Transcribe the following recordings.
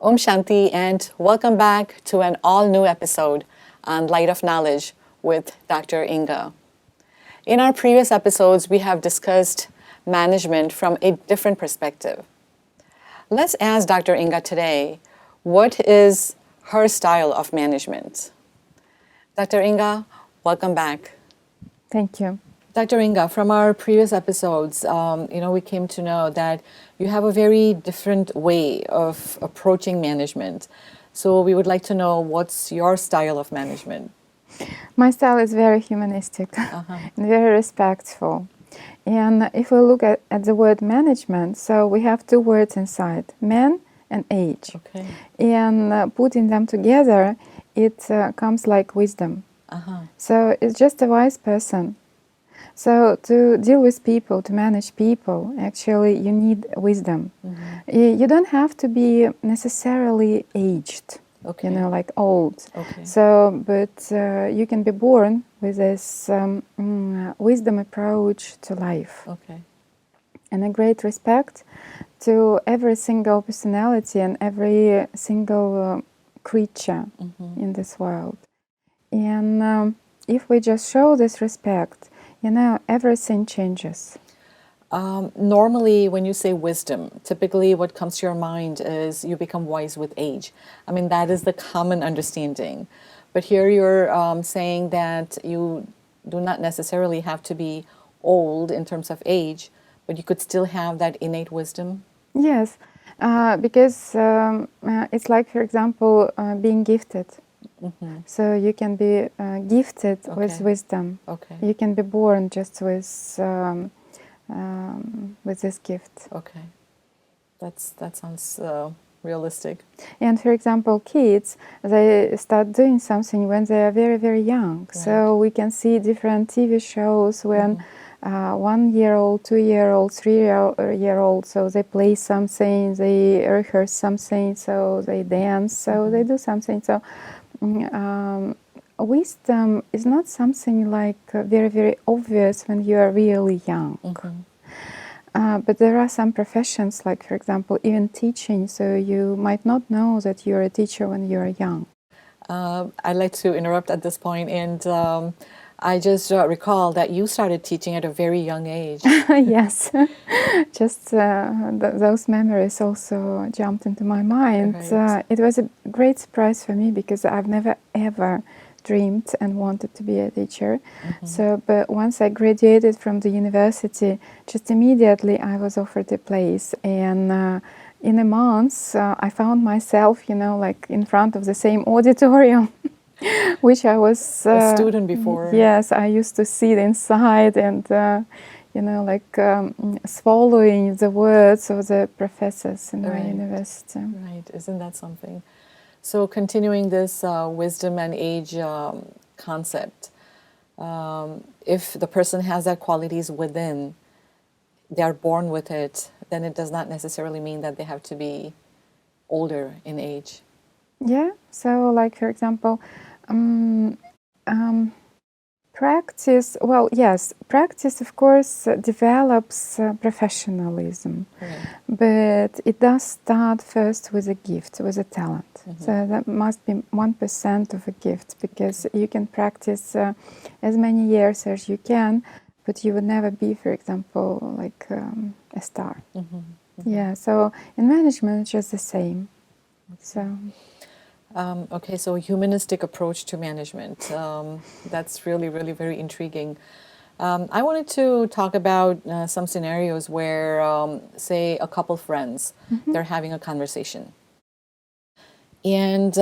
Om Shanti, and welcome back to an all-new episode on Light of Knowledge with Dr. Inga. In our previous episodes, we have discussed management from a different perspective. Let's ask Dr. Inga today, what is her style of management? Dr. Inga, welcome back. Thank you. Dr. Inga, from our previous episodes, we came to know that you have a very different way of approaching management. So we would like to know, what's your style of management? My style is very humanistic and very respectful. And if we look at the word management, so we have two words inside, man and age. Okay. And putting them together, it comes like wisdom. So it's just a wise person. So to deal with people, to manage people, actually you need wisdom. You don't have to be necessarily aged, like old. Okay. So, but you can be born with this wisdom approach to life. Okay. And a great respect to every single personality and every single creature in this world. And if we just show this respect, everything changes. Normally, when you say wisdom, typically what comes to your mind is you become wise with age. I mean, that is the common understanding. But here you're saying that you do not necessarily have to be old in terms of age, but you could still have that innate wisdom? Yes, because it's like, for example, being gifted. So you can be gifted with wisdom. Okay. You can be born just with this gift. Okay, that sounds realistic. And for example, kids, they start doing something when they are very, very young. Right. So we can see different TV shows when 1 year old, 2 year old, 3 year old, so they play something, they rehearse something, so they dance, so they do something. So wisdom is not something like very, very obvious when you are really young. But there are some professions, like, for example, even teaching, so you might not know that you're a teacher when you're young. I'd like to interrupt at this point, and I just recall that you started teaching at a very young age. Yes, just those memories also jumped into my mind. Right. It was a great surprise for me because I've never ever dreamed and wanted to be a teacher. So, but once I graduated from the university, just immediately I was offered a place, and in a month I found myself, like in front of the same auditorium. Which I was a student before. Yes, I used to sit inside and swallowing the words of the professors in my university. Right, isn't that something? So continuing this wisdom and age concept, if the person has that qualities within, they are born with it, then it does not necessarily mean that they have to be older in age. Yeah, so like, for example, practice, practice of course develops professionalism, but it does start first with a gift, with a talent. So that must be 1% of a gift, because you can practice as many years as you can, but you would never be, for example, like a star. Yeah, so in management it's just the same. So. Okay, so humanistic approach to management. That's really, really very intriguing. I wanted to talk about some scenarios where, say, a couple friends, they're having a conversation. And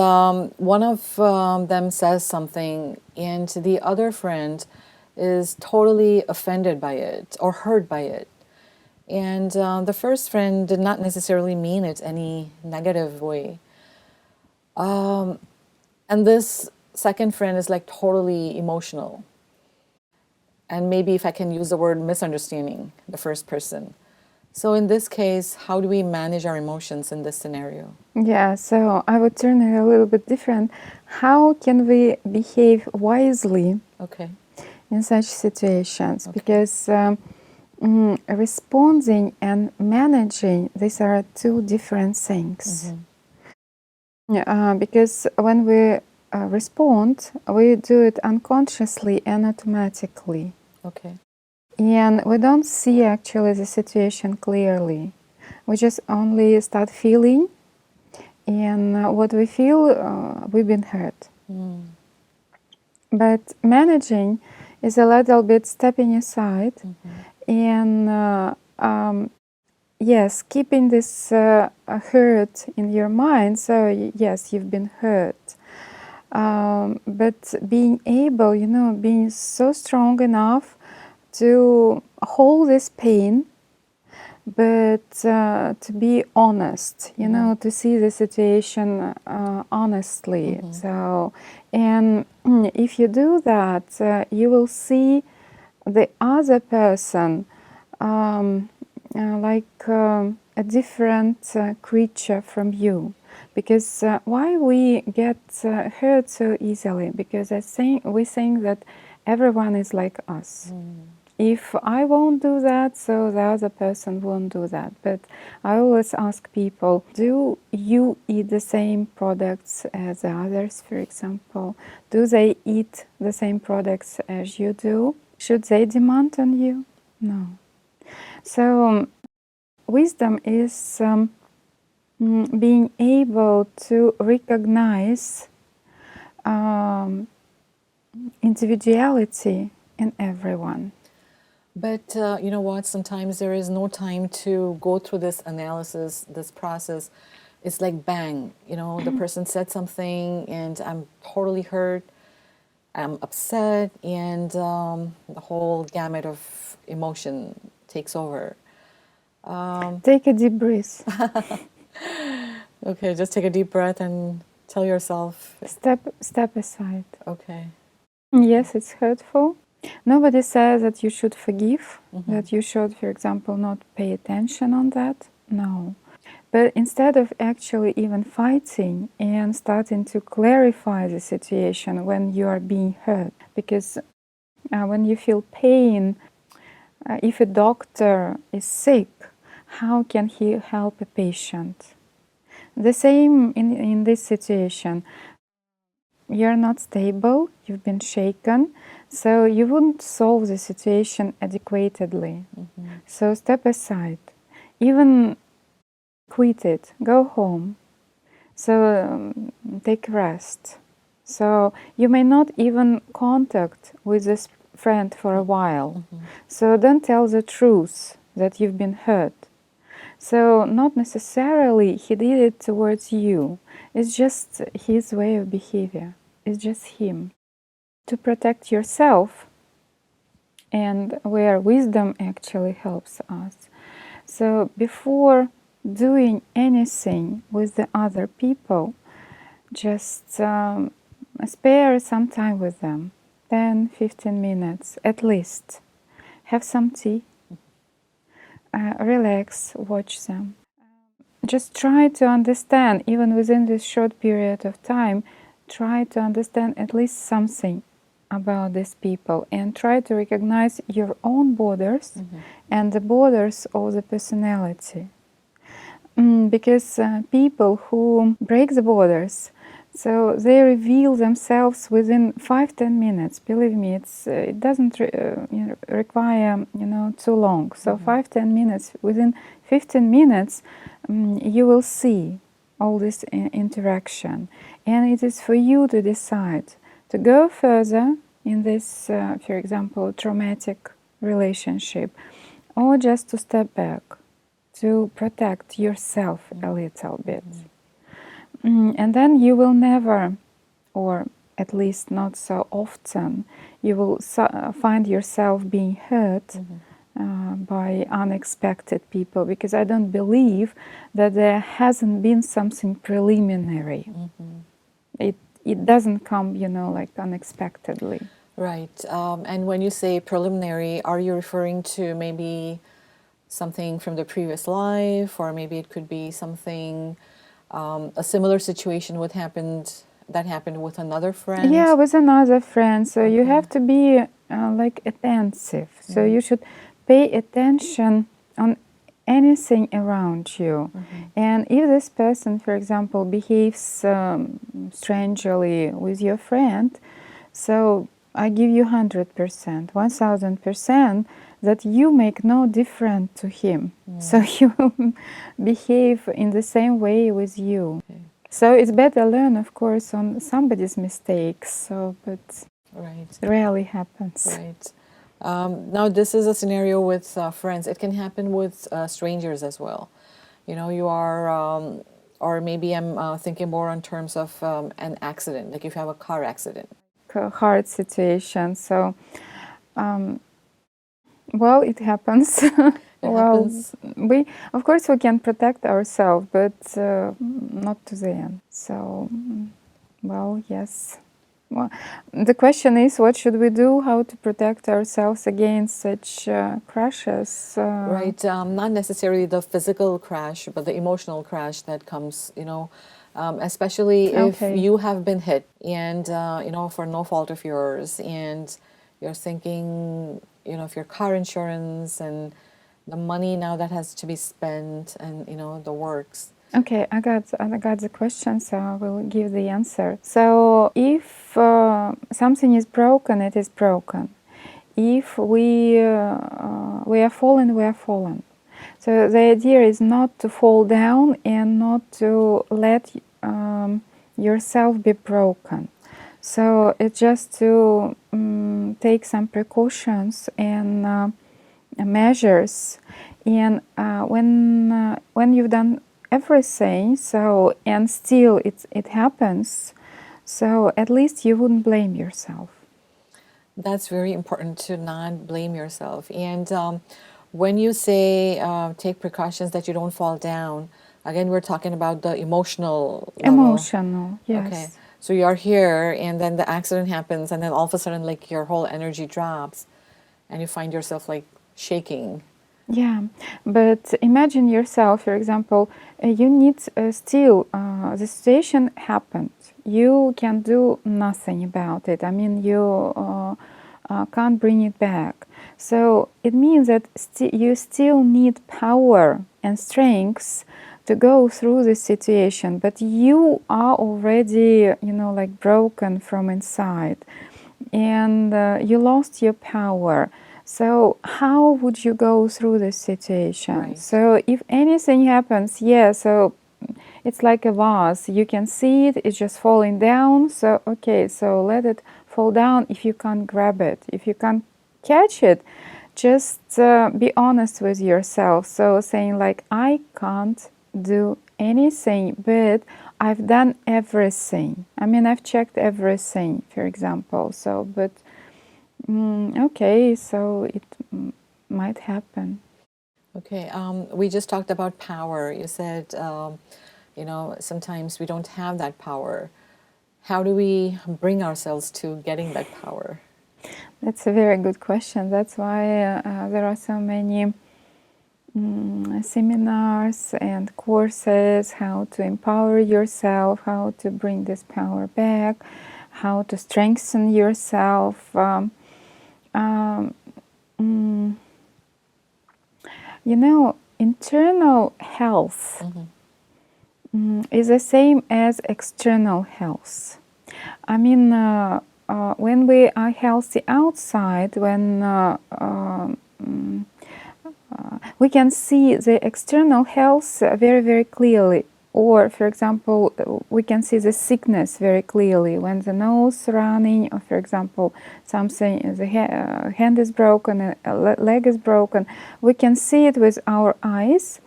one of them says something, and the other friend is totally offended by it or hurt by it. And the first friend did not necessarily mean it any negative way. And this second friend is like totally emotional. And maybe, if I can use the word, misunderstanding the first person. So in this case, how do we manage our emotions in this scenario? Yeah, so I would turn it a little bit different. How can we behave wisely in such situations? Because responding and managing, these are two different things. Yeah, because when we respond, we do it unconsciously and automatically. Okay. And we don't see actually the situation clearly. We just only start feeling, and what we feel, we've been hurt. Mm. But managing is a little bit stepping aside and yes, keeping this hurt in your mind. So yes, you've been hurt, but being able, being so strong enough to hold this pain, but to be honest, to see the situation honestly. So, and if you do that, you will see the other person a different creature from you. Because why we get hurt so easily? Because we think that everyone is like us. If I won't do that, so the other person won't do that. But I always ask people, do you eat the same products as the others, for example? Do they eat the same products as you do? Should they demand on you? No. So wisdom is being able to recognize individuality in everyone. But you know what? Sometimes there is no time to go through this analysis, this process. It's like bang, the person said something and I'm totally hurt. I'm upset, and the whole gamut of emotion takes over. Take a deep breath. Okay, just take a deep breath and tell yourself. Step aside. Okay. Yes, it's hurtful. Nobody says that you should forgive, that you should, for example, not pay attention on that. No. But instead of actually even fighting and starting to clarify the situation when you are being hurt, because when you feel pain, if a doctor is sick, how can he help a patient? The same in this situation. You're not stable, you've been shaken, so you wouldn't solve the situation adequately. So step aside. Even quit it, go home. So take rest. So you may not even contact with this friend for a while. So don't tell the truth that you've been hurt. So not necessarily he did it towards you. It's just his way of behavior. It's just him. To protect yourself, and where wisdom actually helps us. So before doing anything with the other people, just spare some time with them, 10, 15 minutes at least. Have some tea, relax, watch them. Just try to understand, even within this short period of time, try to understand at least something about these people and try to recognize your own borders and the borders of the personality. Because people who break the borders, so they reveal themselves within 5-10 minutes. Believe me, it doesn't require too long. So 5-10 minutes. Within 15 minutes, you will see all this interaction, and it is for you to decide to go further in this, for example, traumatic relationship, or just to step back, to protect yourself a little bit. And then you will never, or at least not so often, you will find yourself being hurt by unexpected people, because I don't believe that there hasn't been something preliminary. It doesn't come, like unexpectedly. Right. And when you say preliminary, are you referring to maybe something from the previous life, or maybe it could be something, a similar situation that happened with another friend? Yeah, with another friend. So you have to be attentive. So you should pay attention on anything around you. And if this person, for example, behaves strangely with your friend, so I give you 100%, 1000%, that you make no difference to him. So you behave in the same way with you. So it's better learn, of course, on somebody's mistakes. So, but Right. it rarely happens. Right. Now, this is a scenario with friends. It can happen with strangers as well. You know, you are, or maybe I'm thinking more in terms of an accident, like if you have a car accident. A hard situation. So, well, it happens. It happens. we of course we can protect ourselves, but not to the end. So, well, yes. Well, the question is, what should we do? How to protect ourselves against such crashes? Right. Not necessarily the physical crash, but the emotional crash that comes, you know, especially if Okay. you have been hit and, you know, for no fault of yours, and you're thinking, you know, of your car insurance and the money now that has to be spent and, you know, the works. Okay, I got the question, so I will give the answer. So, if something is broken, it is broken. If we are fallen, we are fallen. So the idea is not to fall down and not to let yourself be broken. So it's just to take some precautions and measures. And when you've done everything, so and still it happens, so at least you wouldn't blame yourself. That's very important to not blame yourself. And when you say take precautions that you don't fall down, again, we're talking about the emotional level. Emotional, yes. Okay. So you're here and then the accident happens and then all of a sudden like your whole energy drops and you find yourself like shaking. Yeah, but imagine yourself, for example, you need still, the situation happened. You can do nothing about it. I mean, you can't bring it back. So it means that you still need power and strength to go through this situation, but you are already, you know, like broken from inside and you lost your power. So how would you go through this situation? Right. So if anything happens, yeah, so it's like a vase. You can see it, it's just falling down. So, okay, so let it fall down if you can't grab it. If you can't catch it, just be honest with yourself. So saying like, I can't do anything, but I've done everything. I mean, I've checked everything, for example. So, but okay, so it might happen. Okay. We just talked about power. You said, you know, sometimes we don't have that power. How do we bring ourselves to getting that power? That's a very good question. That's why there are so many seminars and courses, how to empower yourself, how to bring this power back, how to strengthen yourself. You know, internal health is the same as external health. I mean, when we are healthy outside, when we can see the external health very, very clearly. Or, for example, we can see the sickness very clearly when the nose running, or, for example, something, the hand is broken, a leg is broken. We can see it with our eyes.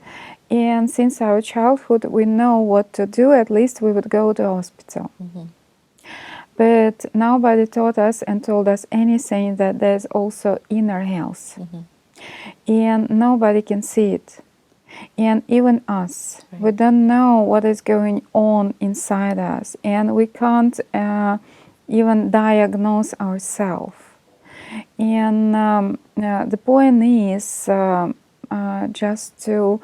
And since our childhood, we know what to do. At least we would go to hospital. But nobody taught us and told us anything that there's also inner health. And nobody can see it. And even us, Right. we don't know what is going on inside us, and we can't even diagnose ourselves. And the point is just to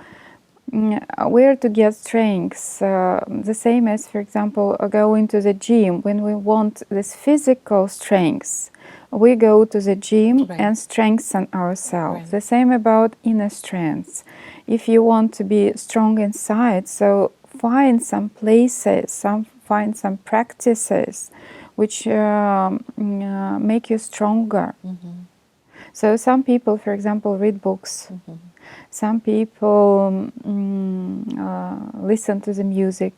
Where to get strength? The same as, for example, going to the gym. When we want this physical strength, we go to the gym Right. and strengthen ourselves. Right. The same about inner strength. If you want to be strong inside, so find some places, find some practices which make you stronger. So some people, for example, read books. Some people listen to the music.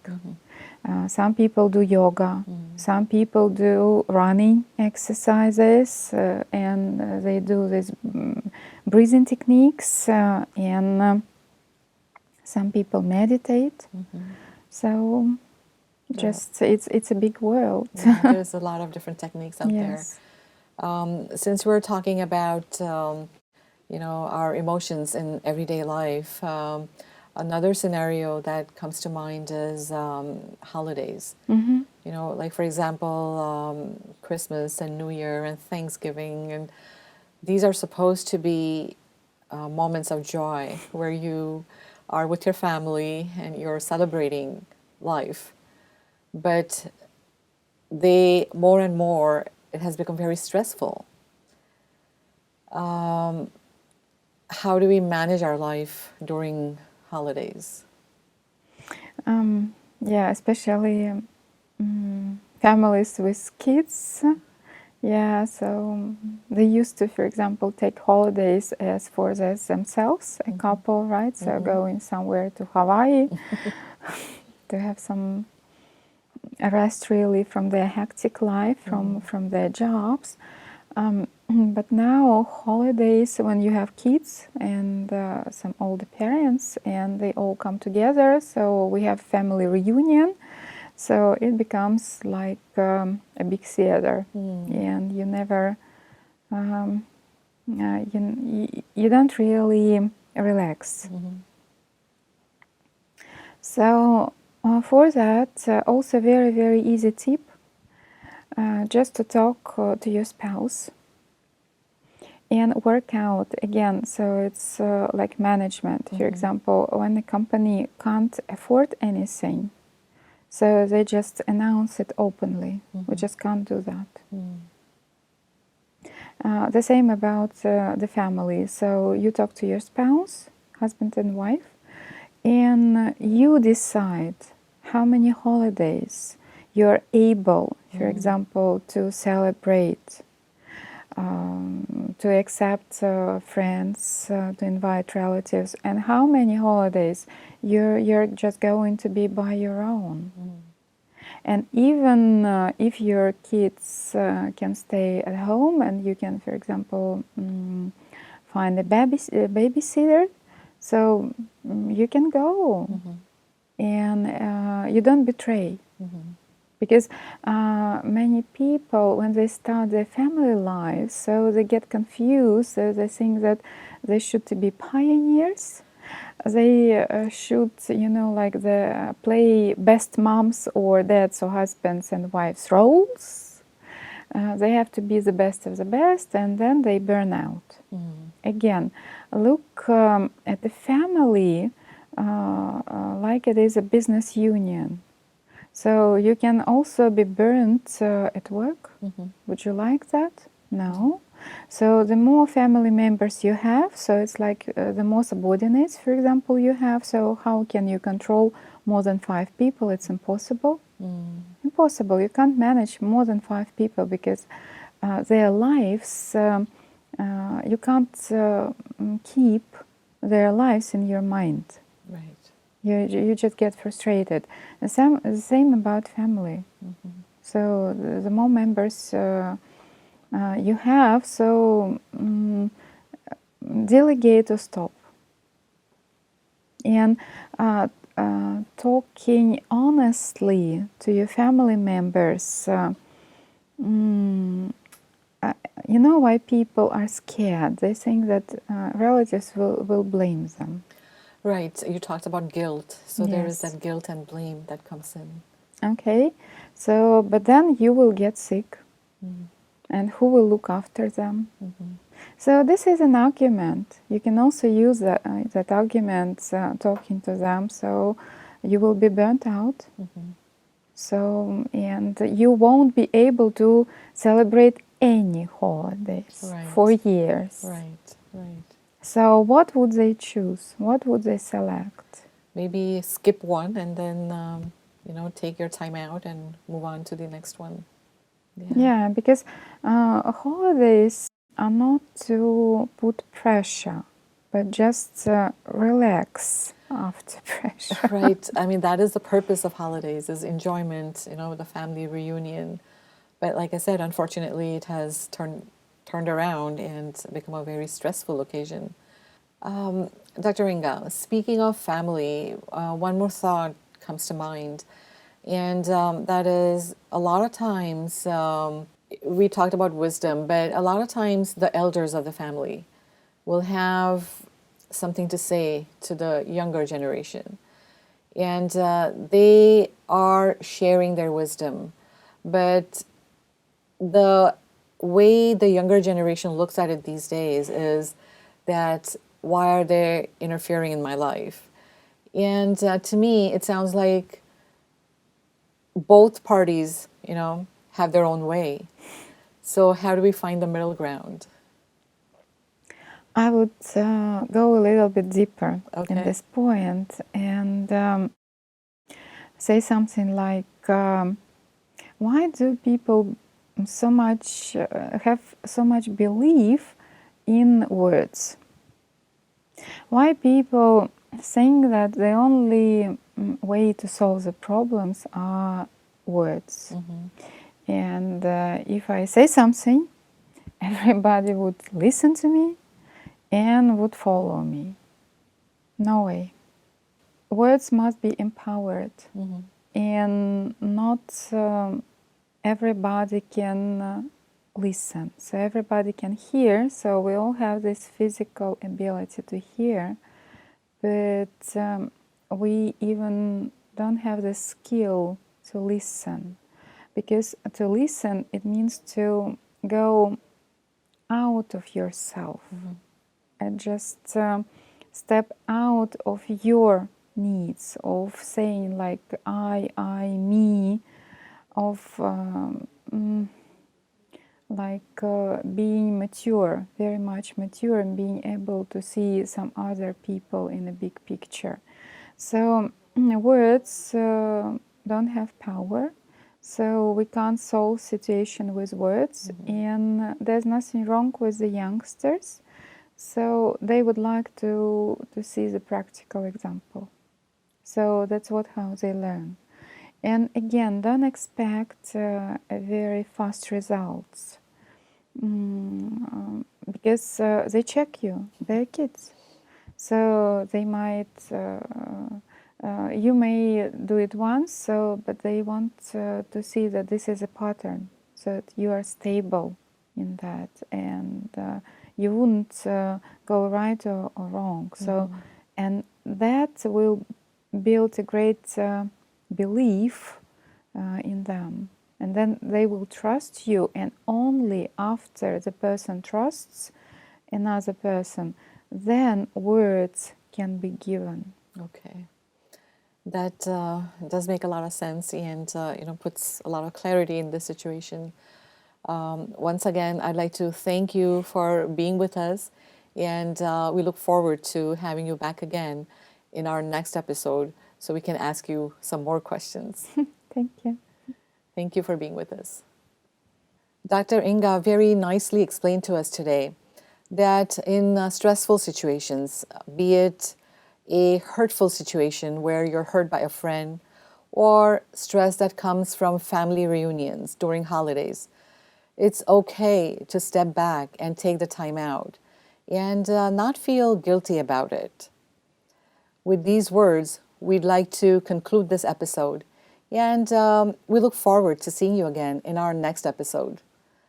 Some people do yoga. Some people do running exercises, and they do these breathing techniques. And some people meditate. So just it's a big world. Yeah, there's a lot of different techniques out there. Yes. Since we're talking about our emotions in everyday life, another scenario that comes to mind is holidays. Like for example, Christmas and New Year and Thanksgiving, and these are supposed to be moments of joy where you are with your family and you're celebrating life. But they more and more, it has become very stressful. How do we manage our life during holidays? Yeah, especially families with kids. Yeah, so they used to, for example, take holidays as for themselves, a couple, right? So going somewhere to Hawaii to have some rest really from their hectic life, from their jobs. But now holidays, when you have kids and some older parents and they all come together, so we have family reunion. So it becomes like a big theater, and you never, you don't really relax. So for that, also very, very easy tip, just to talk to your spouse and work out again. So it's like management. For example, when a company can't afford anything, so they just announce it openly. We just can't do that. The same about the family. So you talk to your spouse, husband and wife, and you decide how many holidays you're able, for example, to celebrate, to accept friends, to invite relatives, and how many holidays you're just going to be by your own. And even if your kids can stay at home and you can, for example, find a babysitter, so you can go and you don't betray. Because many people, when they start their family life, so they get confused, so they think that they should be pioneers. They should, like play best moms or dads or husbands and wives roles. They have to be the best of the best, and then they burn out. Again, look at the family like it is a business union. So you can also be burnt at work. Would you like that? No. So the more family members you have, so it's like the more subordinates, for example, you have. So how can you control more than 5 people? It's impossible. Impossible. You can't manage more than 5 people because their lives, you can't keep their lives in your mind. Right. You just get frustrated. The same about family. So the more members you have, so delegate or stop. And talking honestly to your family members, you know why people are scared? They think that relatives will blame them. Right. You talked about guilt. So there is Yes. that guilt and blame that comes in. Okay. So, but then you will get sick. And who will look after them? So this is an argument. You can also use that argument talking to them. So you will be burnt out. So, and you won't be able to celebrate any holidays for years. Right. So what would they choose? What would they select? Maybe skip one and then, take your time out and move on to the next one. Yeah, because holidays are not to put pressure, but just relax after pressure. Right. I mean, that is the purpose of holidays, is enjoyment, the family reunion. But like I said, unfortunately, it has turned around and become a very stressful occasion. Dr. Inga, speaking of family, one more thought comes to mind, and that is a lot of times we talked about wisdom, but a lot of times the elders of the family will have something to say to the younger generation, and they are sharing their wisdom, but the way the younger generation looks at it these days is that why are they interfering in my life? And to me, it sounds like both parties, have their own way. So how do we find the middle ground? I would go a little bit deeper in Okay. this point and say something like, why do people have so much belief in words? Why people think that the only way to solve the problems are words? And if I say something, everybody would listen to me and would follow me. No way. Words must be empowered, and not everybody can listen. So everybody can hear. So we all have this physical ability to hear, but we even don't have the skill to listen. Because to listen, it means to go out of yourself and just step out of your needs, of saying like I, me, of being mature, very much mature, and being able to see some other people in a big picture. So words don't have power, so we can't solve situation with words, and there's nothing wrong with the youngsters. So they would like to see the practical example. So that's how they learn. And again, don't expect very fast results, because they check you. They're kids, so they might. You may do it once, but they want to see that this is a pattern, so that you are stable in that, and you wouldn't go right or wrong. So, and that will build a great belief in them, and then they will trust you. And only after the person trusts another person, then words can be given. Okay. That does make a lot of sense, and puts a lot of clarity in this situation. Once again, I'd like to thank you for being with us, and we look forward to having you back again in our next episode so we can ask you some more questions. Thank you. Thank you for being with us. Dr. Inga very nicely explained to us today that in stressful situations, be it a hurtful situation where you're hurt by a friend, or stress that comes from family reunions during holidays, it's okay to step back and take the time out and not feel guilty about it. With these words, we'd like to conclude this episode, and we look forward to seeing you again in our next episode.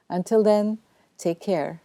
Until then, take care.